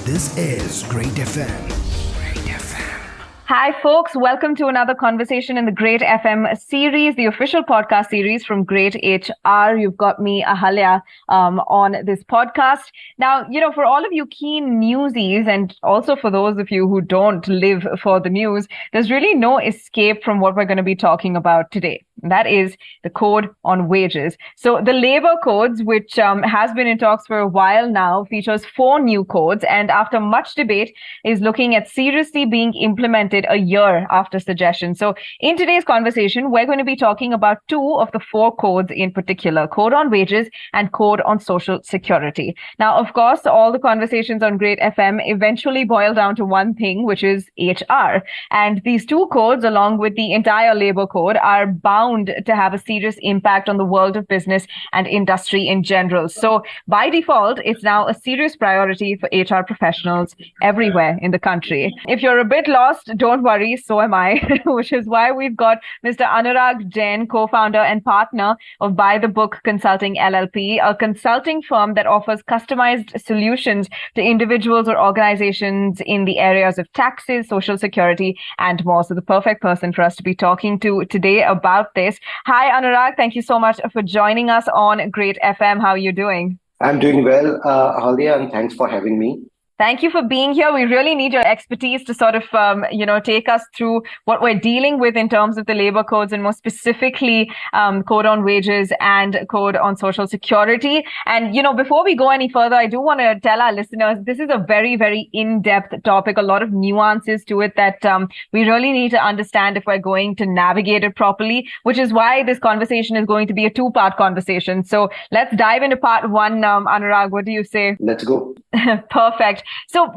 This is Great FM. Great FM. Hi, folks. Welcome to another conversation in the Great FM series, the official podcast series from Great HR. You've got me, Ahalya, on this podcast. Now, for all of you keen newsies, and also for those of you who don't live for the news, there's really no escape from what we're going to be talking about today. That is the Code on Wages. So the labor codes, which has been in talks for a while now, features 4 new codes, and after much debate, is looking at seriously being implemented a year after suggestion. So in today's conversation, we're going to be talking about 2 of the 4 codes in particular, Code on Wages and Code on Social Security. Now, of course, all the conversations on Great FM eventually boil down to one thing, which is HR. And these 2 codes, along with the entire labor code, are bound to have a serious impact on the world of business and industry in general. So by default, it's now a serious priority for HR professionals everywhere in the country. If you're a bit lost, don't worry, so am I, which is why we've got Mr. Anurag Jain, co-founder and partner of ByTheBook Consulting LLP, a consulting firm that offers customized solutions to individuals or organizations in the areas of taxes, social security, and more. So the perfect person for us to be talking to today about this. Hi, Anurag. Thank you so much for joining us on Great FM. How are you doing? I'm doing well, Ahalya, and thanks for having me. Thank you for being here. We really need your expertise to sort of, take us through what we're dealing with in terms of the labor codes, and more specifically, Code on Wages and Code on Social Security. And, before we go any further, I do want to tell our listeners, this is a very, very in-depth topic, a lot of nuances to it that we really need to understand if we're going to navigate it properly, which is why this conversation is going to be a 2-part conversation. So let's dive into part 1. Anurag, what do you say? Let's go. Perfect. So,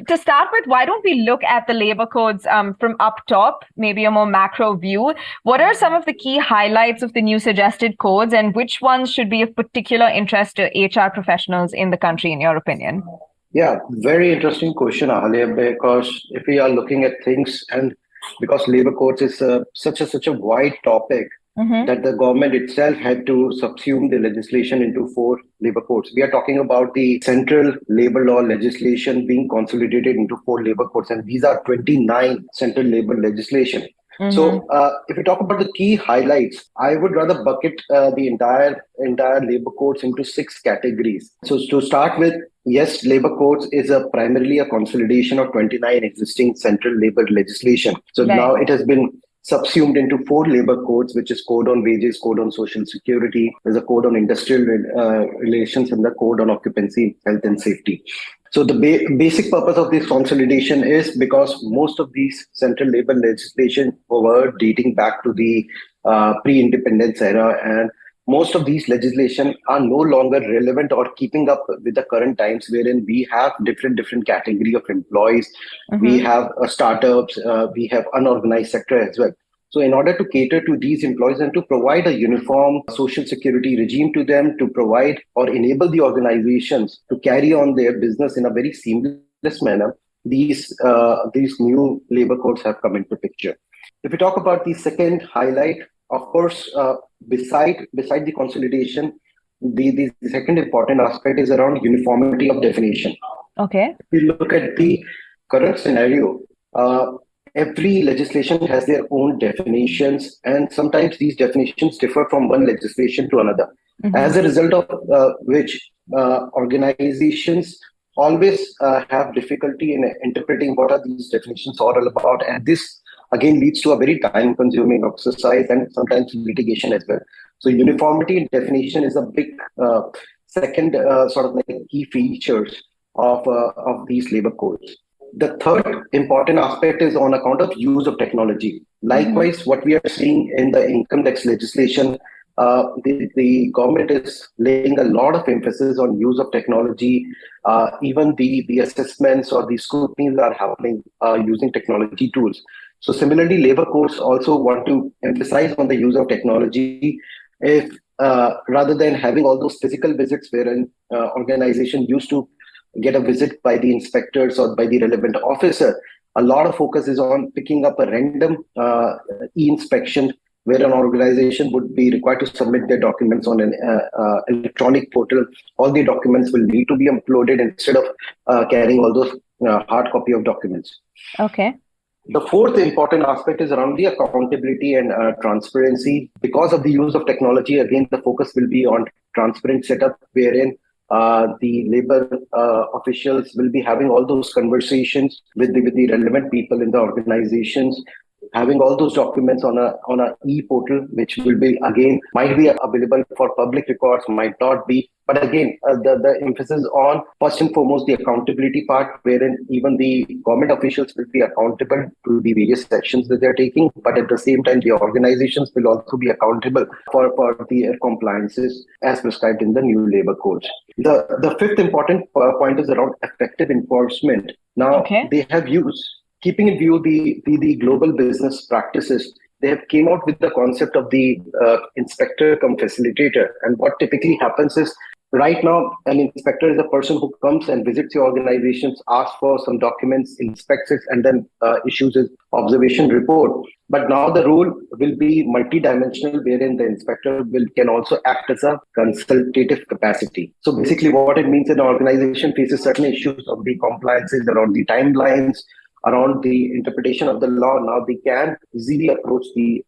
to start with, why don't we look at the labor codes from up top, maybe a more macro view? What are some of the key highlights of the new suggested codes, and which ones should be of particular interest to HR professionals in the country, in your opinion? Yeah, very interesting question, Ahalya, because if we are looking at things, and because labor codes is such a wide topic, that the government itself had to subsume the legislation into 4 labor codes. We are talking about the central labor law legislation being consolidated into 4 labor codes, and these are 29 central labor legislation. So if we talk about the key highlights, I would rather bucket the entire labor codes into 6 categories. So to start with, yes, labor codes is primarily a consolidation of 29 existing central labor legislation. So now it has been subsumed into 4 labor codes, which is Code on Wages, Code on Social Security, there's a Code on Industrial Relations, and the Code on Occupancy, Health and Safety. So the basic purpose of this consolidation is because most of these central labor legislation were dating back to the pre-independence era, and most of these legislation are no longer relevant or keeping up with the current times, wherein we have different category of employees. We have startups, we have unorganized sector as well. So in order to cater to these employees and to provide a uniform social security regime to them, to provide or enable the organizations to carry on their business in a very seamless manner, these new labor codes have come into picture. If we talk about the second highlight, of course, beside the consolidation, the second important aspect is around uniformity of definition. Okay. If you look at the current scenario, every legislation has their own definitions, and sometimes these definitions differ from one legislation to another. As a result of which, organizations always have difficulty in interpreting what are these definitions all about, and this again leads to a very time-consuming exercise and sometimes litigation as well. So uniformity in definition is a big second sort of like key features of these labor codes. The third important aspect is on account of use of technology. Likewise, what we are seeing in the income tax legislation, the government is laying a lot of emphasis on use of technology. Even the assessments or the scrutinies are happening using technology tools. So similarly, labor codes also want to emphasize on the use of technology. If rather than having all those physical visits where an organization used to get a visit by the inspectors or by the relevant officer, a lot of focus is on picking up a random e-inspection where an organization would be required to submit their documents on an electronic portal. All the documents will need to be uploaded instead of carrying all those hard copy of documents. Okay. The fourth important aspect is around the accountability and transparency. Because of the use of technology, again, the focus will be on transparent setup, wherein the labor officials will be having all those conversations with the relevant people in the organizations, having all those documents on a e-portal, which will be, again, might be available for public records, might not be. But again, the emphasis on, first and foremost, the accountability part, wherein even the government officials will be accountable to the various actions that they're taking. But at the same time, the organizations will also be accountable for the compliances as prescribed in the new labor codes. The fifth important point is around effective enforcement. Now, they have used, keeping in view the global business practices, they have came out with the concept of the inspector cum facilitator. And what typically happens is, right now, an inspector is a person who comes and visits your organizations, asks for some documents, inspects it, and then issues his observation report. But now the role will be multidimensional, wherein the inspector can also act as a consultative capacity. So basically what it means, an organization faces certain issues of the compliances around the timelines, around the interpretation of the law. Now they can easily approach the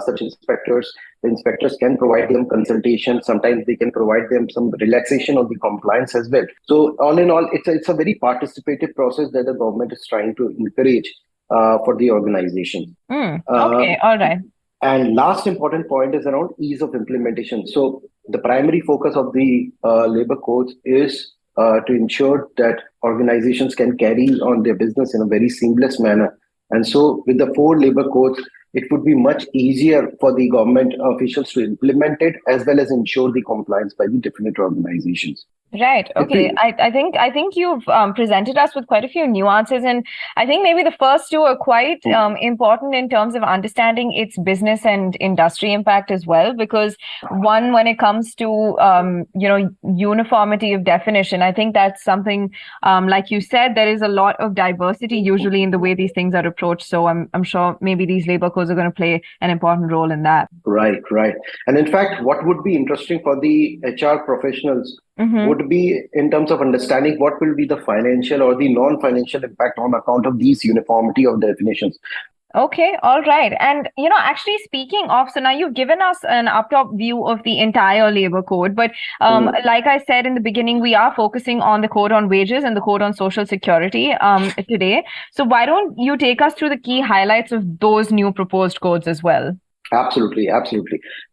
such inspectors. The inspectors can provide them consultation. Sometimes they can provide them some relaxation of the compliance as well. So all in all, it's a very participative process that the government is trying to encourage for the organization. Okay, all right. And last important point is around ease of implementation. So the primary focus of the labor codes is to ensure that organizations can carry on their business in a very seamless manner. And so with the 4 labor codes, it would be much easier for the government officials to implement it, as well as ensure the compliance by the different organizations. Right. Okay. I think you've presented us with quite a few nuances, and I think maybe the first 2 are quite important in terms of understanding its business and industry impact as well. Because one, when it comes to uniformity of definition, I think that's something like you said, there is a lot of diversity usually in the way these things are approached. So I'm sure maybe these labor codes are going to play an important role in that. Right. And in fact, what would be interesting for the HR professionals would be in terms of understanding what will be the financial or the non-financial impact on account of these uniformity of definitions. Okay, all right. And, actually speaking of, so now you've given us an up-top view of the entire labor code, but like I said in the beginning, we are focusing on the code on wages and the code on social security today. So why don't you take us through the key highlights of those new proposed codes as well? Absolutely.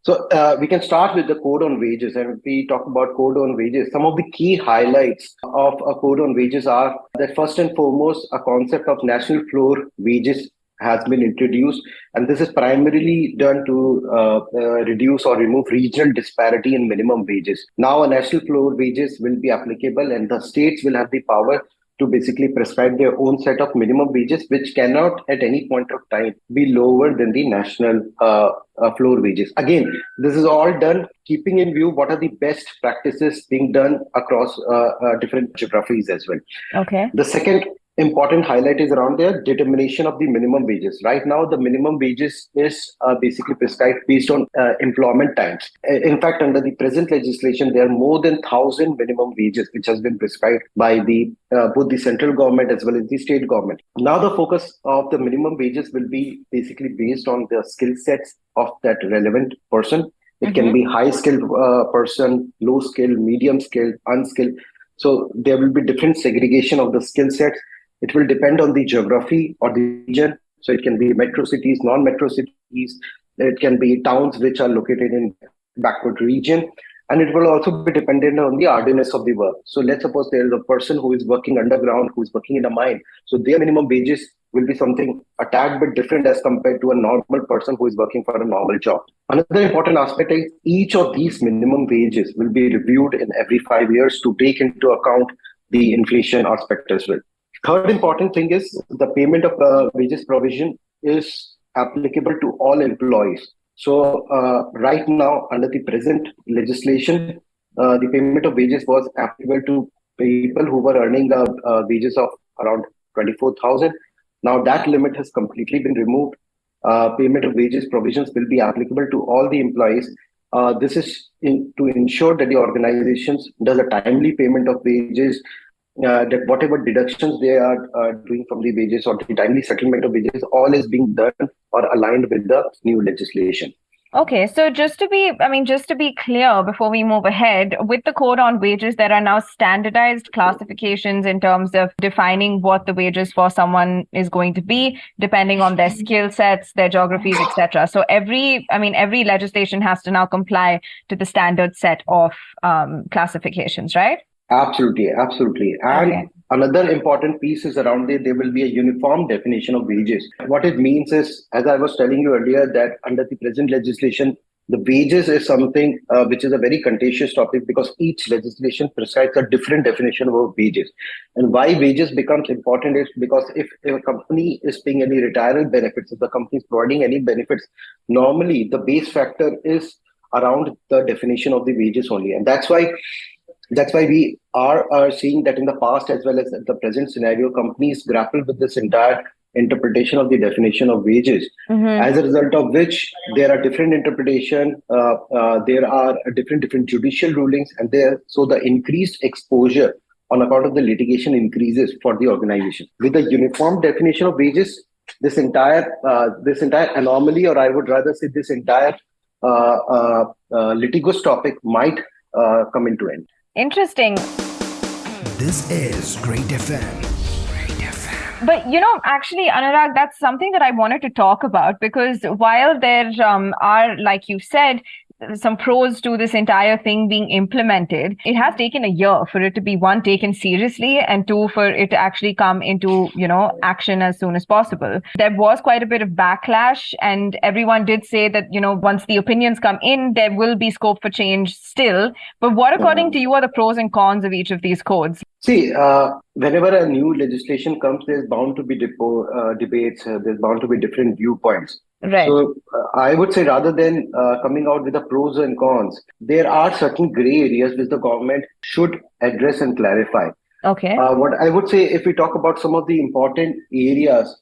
So we can start with the code on wages. And if we talk about code on wages, some of the key highlights of a code on wages are that, first and foremost, a concept of national floor wages has been introduced. And this is primarily done to reduce or remove regional disparity in minimum wages. Now, a national floor wages will be applicable, and the states will have the power to basically prescribe their own set of minimum wages, which cannot at any point of time be lower than the national floor wages. Again, this is all done keeping in view what are the best practices being done across different geographies as well. Okay. The second important highlight is around the determination of the minimum wages. Right now, the minimum wages is basically prescribed based on employment times. In fact, under the present legislation, there are more than 1,000 minimum wages which has been prescribed by the both the central government as well as the state government. Now, the focus of the minimum wages will be basically based on the skill sets of that relevant person. It can be high skilled person, low skilled, medium skilled, unskilled. So there will be different segregation of the skill sets. It will depend on the geography or the region. So it can be metro cities, non-metro cities. It can be towns which are located in backward region. And it will also be dependent on the hardiness of the work. So let's suppose there is a person who is working underground, who is working in a mine. So their minimum wages will be something a tad bit different as compared to a normal person who is working for a normal job. Another important aspect is each of these minimum wages will be reviewed in every 5 years to take into account the inflation aspect as well. Third important thing is the payment of wages provision is applicable to all employees. So right now, under the present legislation, the payment of wages was applicable to people who were earning wages of around 24,000. Now that limit has completely been removed. payment of wages provisions will be applicable to all the employees. This is to ensure that the organizations does a timely payment of wages, that whatever deductions they are doing from the wages or the timely settlement of wages, all is being done or aligned with the new legislation. Okay, so just to be clear before we move ahead, with the code on wages, there are now standardized classifications in terms of defining what the wages for someone is going to be, depending on their skill sets, their geographies, etc. So every legislation has to now comply to the standard set of classifications, right? Absolutely, absolutely. And Okay. another important piece is around there will be a uniform definition of wages. What it means is, as I was telling you earlier, that under the present legislation, the wages is something which is a very contentious topic because each legislation prescribes a different definition of wages. And why wages becomes important is because if a company is paying any retirement benefits, if the company is providing any benefits, normally the base factor is around the definition of the wages only. And that's why we are seeing that in the past as well as the present scenario, companies grapple with this entire interpretation of the definition of wages. As a result of which there are different interpretation, there are different judicial rulings, and so the increased exposure on account of the litigation increases for the organization. With a uniform definition of wages, this entire anomaly, or I would rather say this entire litigious topic might come into end. Interesting. This is Great FM. Great FM. But, actually, Anurag, that's something that I wanted to talk about because while there are, like you said, some pros to this entire thing being implemented, it has taken a year for it to be, one, taken seriously, and two, for it to actually come into, action as soon as possible. There was quite a bit of backlash, and everyone did say that, once the opinions come in, there will be scope for change still. But what, according to you, are the pros and cons of each of these codes? See, whenever a new legislation comes, there's bound to be debates, there's bound to be different viewpoints. Right. So I would say rather than coming out with the pros and cons, there are certain gray areas which the government should address and clarify. Okay. What I would say, if we talk about some of the important areas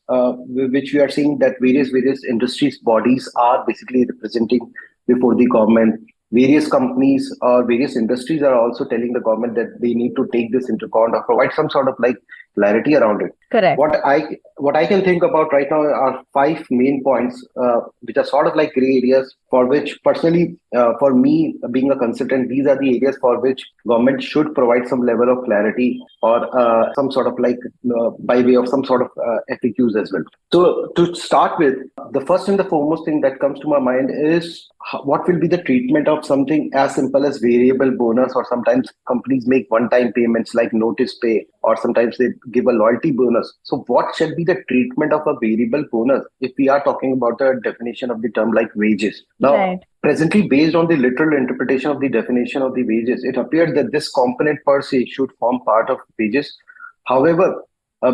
which we are seeing that various industries bodies are basically representing before the government, various companies or various industries are also telling the government that they need to take this into account or provide some sort of like clarity around it. Correct. What I can think about right now are 5 main points, which are sort of like gray areas for which personally, for me being a consultant, these are the areas for which government should provide some level of clarity or some sort of like by way of some sort of FAQs as well. So to start with, the first and the foremost thing that comes to my mind is what will be the treatment of something as simple as variable bonus, or sometimes companies make one-time payments like notice pay, or sometimes they give a loyalty bonus. So what should be the treatment of a variable bonus if we are talking about the definition of the term like wages? Now, Right. Presently, based on the literal interpretation of the definition of the wages, it appears that this component per se should form part of wages. However,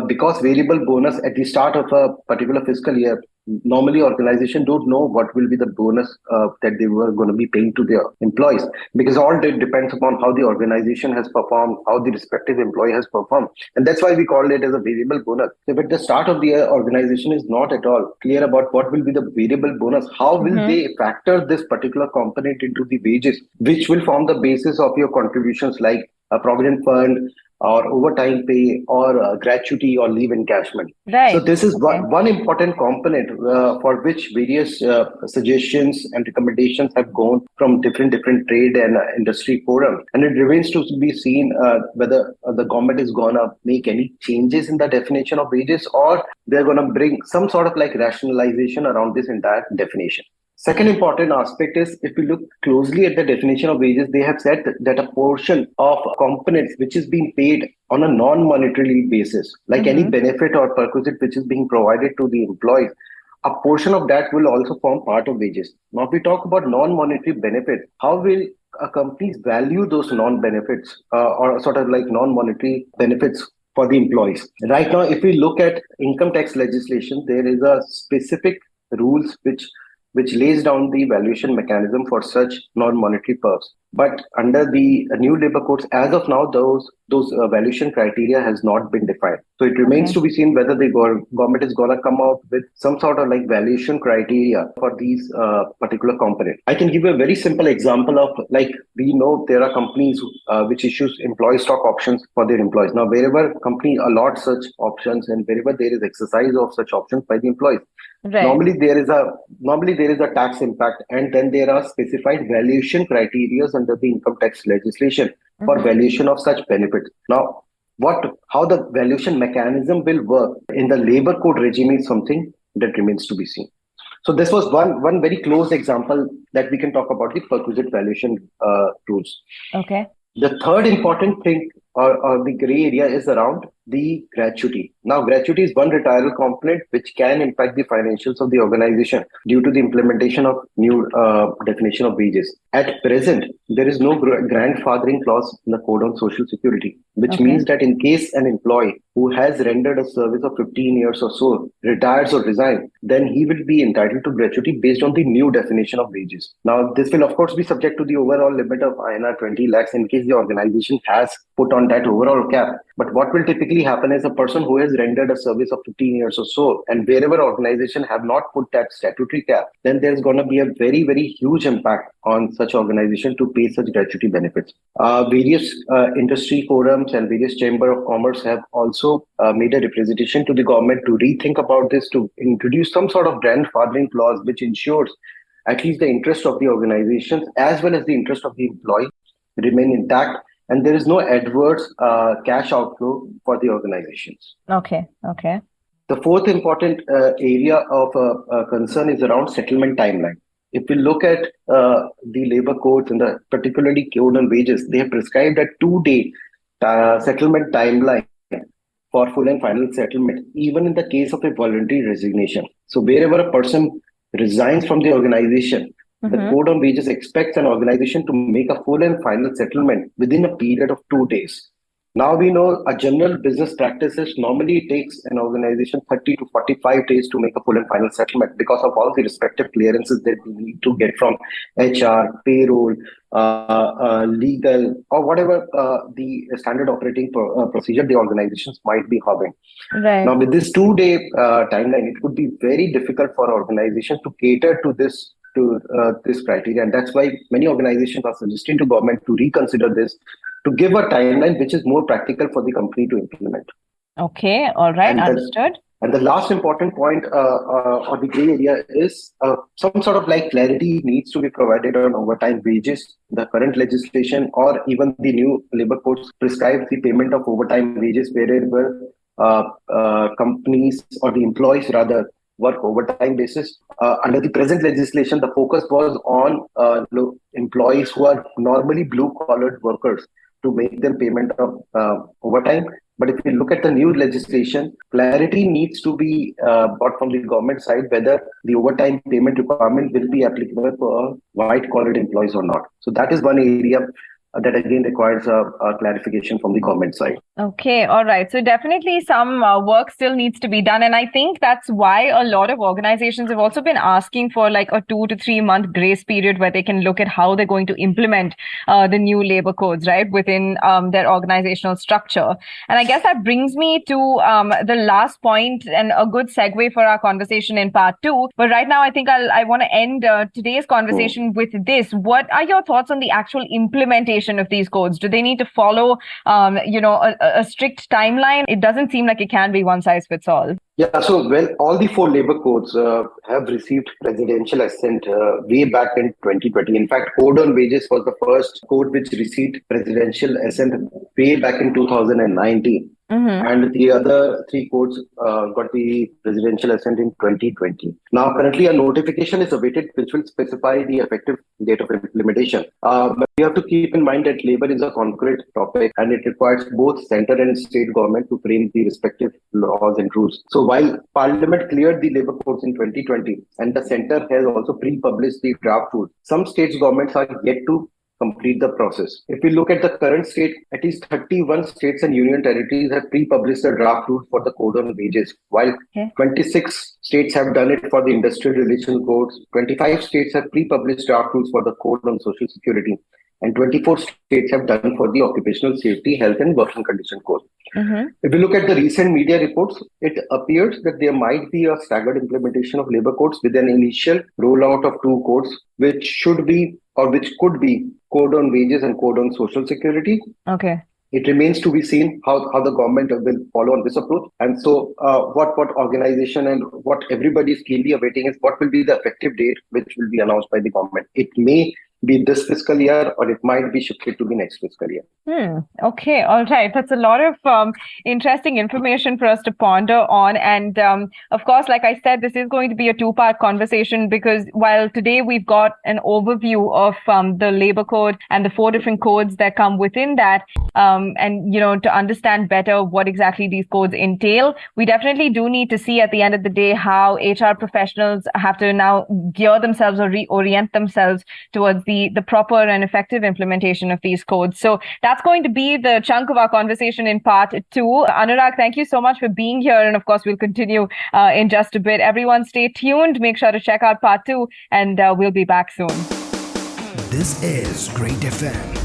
because variable bonus at the start of a particular fiscal year, normally organizations don't know what will be the bonus that they were going to be paying to their employees, because all depends upon how the organization has performed, how the respective employee has performed. And that's why we call it as a variable bonus. If at the start of the year, organization is not at all clear about what will be the variable bonus, how will they factor this particular component into the wages, which will form the basis of your contributions like a provident fund, or overtime pay, or gratuity, or leave encashment. Right. So this is Okay. one important component for which various suggestions and recommendations have gone from different trade and industry forums. And it remains to be seen whether the government is going to make any changes in the definition of wages, or they're going to bring some sort of like rationalization around this entire definition. Second important aspect is, if we look closely at the definition of wages, they have said that a portion of components which is being paid on a non-monetary basis, like any benefit or perquisite which is being provided to the employees, a portion of that will also form part of wages. Now, if we talk about non-monetary benefits, how will companies value those non-benefits or sort of like non-monetary benefits for the employees? Right now, if we look at income tax legislation, there is a specific rules which lays down the valuation mechanism for such non-monetary perks. But under the new labor codes, as of now, those valuation criteria has not been defined. So it remains to be seen whether the government is going to come out with some sort of like valuation criteria for these particular components. I can give you a very simple example of, like, we know there are companies which issues employee stock options for their employees. Now, wherever company allot such options and wherever there is exercise of such options by the employees, Right. normally there is a tax impact, and then there are specified valuation criteria under the income tax legislation for valuation of such benefits. Now, how the valuation mechanism will work in the labor code regime is something that remains to be seen. So this was one very close example that we can talk about the perquisite valuation rules. Okay. The third important thing, or the gray area, is around the gratuity. Now, gratuity is one retiral component which can impact the financials of the organization due to the implementation of new definition of wages. At present, there is no grandfathering clause in the Code on Social Security, which means that in case an employee who has rendered a service of 15 years or so retires or resigns, then he will be entitled to gratuity based on the new definition of wages. Now, this will of course be subject to the overall limit of INR 20 lakhs in case the organization has put on that overall cap. But what will typically happen is a person who has rendered a service of 15 years or so, and wherever organization have not put that statutory cap, then there's going to be a very, very huge impact on such organization to pay such gratuity benefits. Various industry forums and various chamber of commerce have also made a representation to the government to rethink about this, to introduce some sort of grandfathering clause which ensures at least the interest of the organizations as well as the interest of the employee remain intact, and there is no adverse cash outflow for the organizations. Okay. The fourth important area of concern is around settlement timeline. If we look at the labor codes and particularly code on wages, they have prescribed a 2-day settlement timeline for full and final settlement, even in the case of a voluntary resignation. So wherever a person resigns from the organization, the Code on Wages expects an organization to make a full and final settlement within a period of 2 days. Now we know a general business practices normally takes an organization 30 to 45 days to make a full and final settlement because of all the respective clearances that we need to get from HR, payroll, legal, or whatever the standard operating procedure the organizations might be having. Right. Now, with this 2-day timeline, it would be very difficult for organizations to cater to this criteria, and that's why many organizations are suggesting to government to reconsider this, to give a timeline which is more practical for the company to implement. Okay, all right, understood. And the last important point or the gray area is some sort of like clarity needs to be provided on overtime wages. The current legislation or even the new labor codes prescribe the payment of overtime wages wherever companies or the employees rather work overtime basis. Under the present legislation, the focus was on employees who are normally blue-collared workers to make their payment of overtime. But if you look at the new legislation, clarity needs to be brought from the government side whether the overtime payment requirement will be applicable for white-collared employees or not. So that is one area that again requires a clarification from the government side. Okay, all right. So definitely some work still needs to be done. And I think that's why a lot of organizations have also been asking for like a 2 to 3 month grace period where they can look at how they're going to implement the new labor codes, right, within their organizational structure. And I guess that brings me to the last point and a good segue for our conversation in part 2. But right now, I think I want to end today's conversation with this. What are your thoughts on the actual implementation of these codes? Do they need to follow, a strict timeline? It doesn't seem like it can be one size fits all. Yeah, so all the 4 labor codes have received presidential assent way back in 2020. In fact, Code on Wages was the first code which received presidential assent way back in 2019. And the other 3 codes got the presidential assent in 2020. Now, currently, a notification is awaited which will specify the effective date of implementation. But you have to keep in mind that labor is a concrete topic and it requires both center and state government to frame the respective laws and rules. So while Parliament cleared the labor codes in 2020 and the center has also pre-published the draft rules, some states governments are yet to complete the process. If we look at the current state, at least 31 states and union territories have pre-published the draft rules for the Code on Wages, while 26 states have done it for the Industrial Relations Codes, 25 states have pre-published draft rules for the Code on Social Security, and 24 states have done for the Occupational Safety, Health and Working Condition Code. If you look at the recent media reports, it appears that there might be a staggered implementation of labor codes with an initial rollout of two codes, which should be or which could be code on wages and code on social security. Okay. It remains to be seen how the government will follow on this approach. And so what organization and what everybody is keenly awaiting is what will be the effective date, which will be announced by the government. It may be this fiscal year or it might be shifted to the next fiscal year. Okay. All right. That's a lot of interesting information for us to ponder on. And of course, like I said, this is going to be a two-part conversation because while today we've got an overview of the labor code and the 4 different codes that come within that, and, to understand better what exactly these codes entail, we definitely do need to see at the end of the day how HR professionals have to now gear themselves or reorient themselves towards the proper and effective implementation of these codes. So that's going to be the chunk of our conversation in part 2. Anurag, thank you so much for being here. And of course, we'll continue in just a bit. Everyone stay tuned. Make sure to check out part 2 and we'll be back soon. This is Great FM.